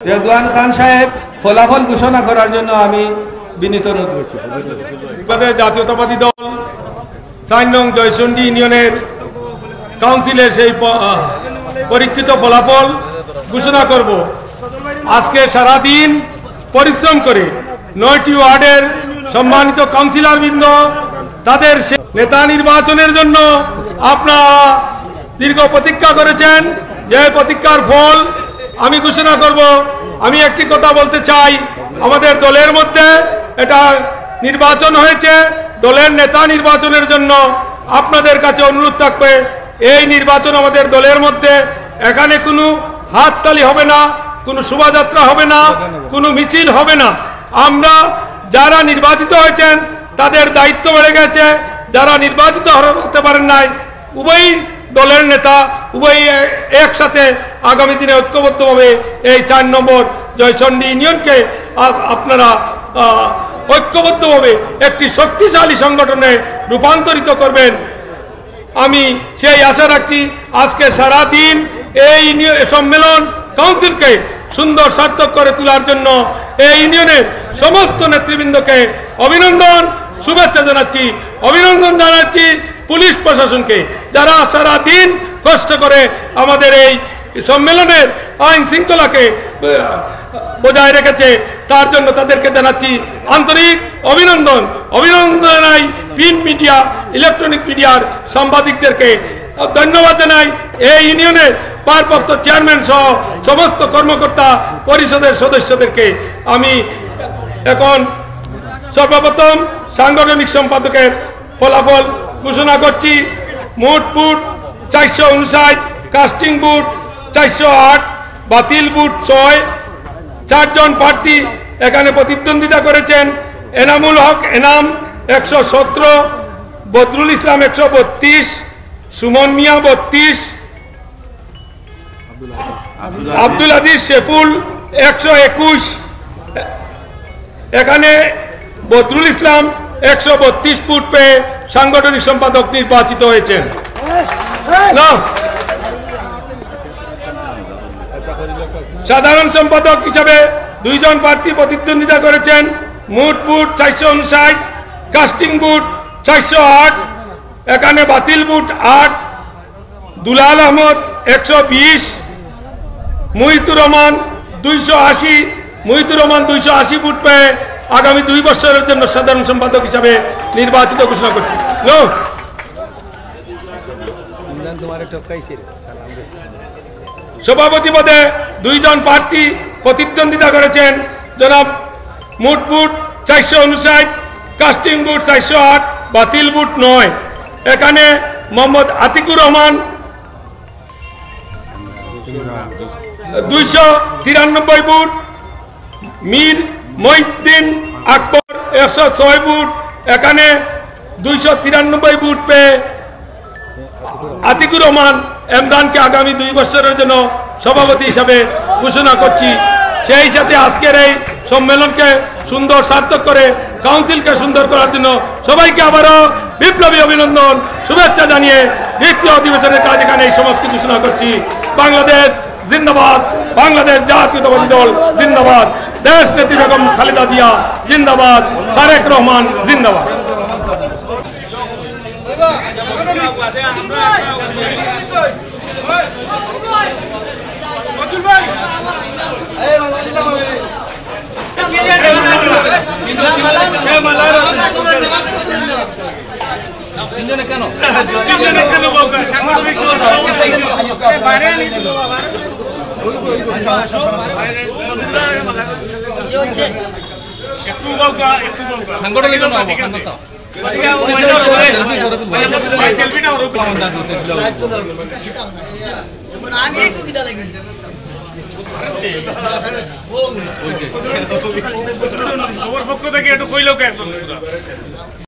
রেদওয়ান খান সাহেব ফলাফল ঘোষণা করার জন্য আমি বিনীত অনুরোধ করছি। আমাদের জাতীয়তাবাদী দল ৪ নং জয়চন্ডী ইউনিয়নের কাউন্সিলের সেই পরীক্ষিত ফলাফল ঘোষণা করব। আজকে সারাদিন পরিশ্রম করে ৯টি ওয়ার্ডের সম্মানিত কাউন্সিলরবৃন্দ তাদের নেতা নির্বাচনের জন্য আপনারা দীর্ঘ প্রতীক্ষা করেছেন। যে প্রতীক্ষার ফল আমি ঘোষণা করব। আমি একটি কথা বলতে চাই, আমাদের দলের মধ্যে এটা নির্বাচন হয়েছে, দলের নেতা নির্বাচনের জন্য আপনাদের কাছে অনুরোধ থাকবে, এই নির্বাচন আমাদের দলের মধ্যে, এখানে কোনো হাততালি হবে না, কোনো শোভাযাত্রা হবে না, কোনো মিছিল হবে না। আমরা যারা নির্বাচিত হয়েছেন তাদের দায়িত্ব বেড়ে গেছে, যারা নির্বাচিত হতে পারেন নাই উভয় দলের নেতা উভয় একসাথে আগামী দিনে ঐক্যবদ্ধভাবে এই ৪ নম্বর জয়চন্ডী ইউনিয়নকে আপনারা ঐক্যবদ্ধভাবে একটি শক্তিশালী সংগঠনে রূপান্তরিত করবেন। আমি সেই আশা রাখছি। আজকে সারা দিন এই সম্মেলন কাউন্সিলকে সুন্দর সার্থক করে তোলার জন্য এই ইউনিয়নের সমস্ত নেতৃবৃন্দকে অভিনন্দন, শুভেচ্ছা জানাচ্ছি। অভিনন্দন জানাচ্ছি পুলিশ প্রশাসনকে, যারা সারা দিন কষ্ট করে আমাদের এই সম্মেলনের আইন শৃঙ্খলাকে বজায় রেখেছে, তার জন্য তাদেরকে জানাচ্ছি আন্তরিক অভিনন্দন। অভিনন্দন জানাই প্রিন্ট মিডিয়া, ইলেকট্রনিক মিডিয়ার সাংবাদিকদেরকে ধন্যবাদ জানাই। এই ইউনিয়নের ভারপ্রাপ্ত চেয়ারম্যান সহ সমস্ত কর্মকর্তা পরিষদের সদস্যদেরকে আমি এখন সর্বপ্রথম সাংগঠনিক সম্পাদকের ফলাফল ঘোষণা করছি। মোট বুট ৪৫৯, কাস্টিং বুট ৪০৮, বাতিল বুট ৬। ৪ জন প্রার্থী এখানে প্রতিদ্বন্দ্বিতা করেছেন। এনামুল হক এনাম ১১৭, বদরুল ইসলাম ১৩২, সুমন মিয়া ৩২, আব্দুল আজিজ শেফুল ১২১। এখানে বদরুল ইসলাম ১৩২ ফুট পেয়ে সাংগঠনিক সম্পাদক নির্বাচিত হয়েছেন। সাধারণ সম্পাদক হিসাবে ২ জন প্রার্থী প্রতিদ্বন্দ্বিতা করেছেন। মোট বুট ৪৫৯, কাস্টিং বুট ৪০৮, এখানে বাতিল বুট ৮। দুলাল আহমদ ১২০, মুহিতুর রহমান ২৮০। মুহিতুর রহমান ২৮০ ফুট পেয়ে আগামী ২ বছরের জন্য সাধারণ সম্পাদক হিসাবে নির্বাচিত ঘোষণা করছি। সভাপতি পদে ২ জন প্রার্থী প্রতিদ্বন্দ্বিতা করেছেন। জনাব মোট বুট ৪৫৯, কাস্টিং বুট ৪০৮, বাতিল বুট ৯। এখানে মোহাম্মদ আতিকুর রহমান ২৯৩ বুট, মীর মহিউদ্দিন আকবর ১০৬ বুট। এখানে ২৯৩ বুট পেয়ে আতিকুর রহমান এমরানকে আগামী ২ বছরের জন্য সভাপতি হিসাবে ঘোষণা করছি। সেই সাথে আজকের এই সম্মেলনকে সুন্দর সার্থক করে কাউন্সিলকে সুন্দর করার জন্য সবাইকে আবারও বিপ্লবী অভিনন্দন, শুভেচ্ছা জানিয়ে দ্বিতীয় অধিবেশনের কাজ এখানে সমাপ্তি ঘোষণা করছি। বাংলাদেশ জিন্দাবাদ, বাংলাদেশ জাতীয়তাবাদী দল জিন্দাবাদ, দেশ নেত্রী বেগম খালেদা জিয়া জিন্দাবাদ, তারেক রহমান জিন্দাবাদ। পক্ষ থেকে একটু কইলো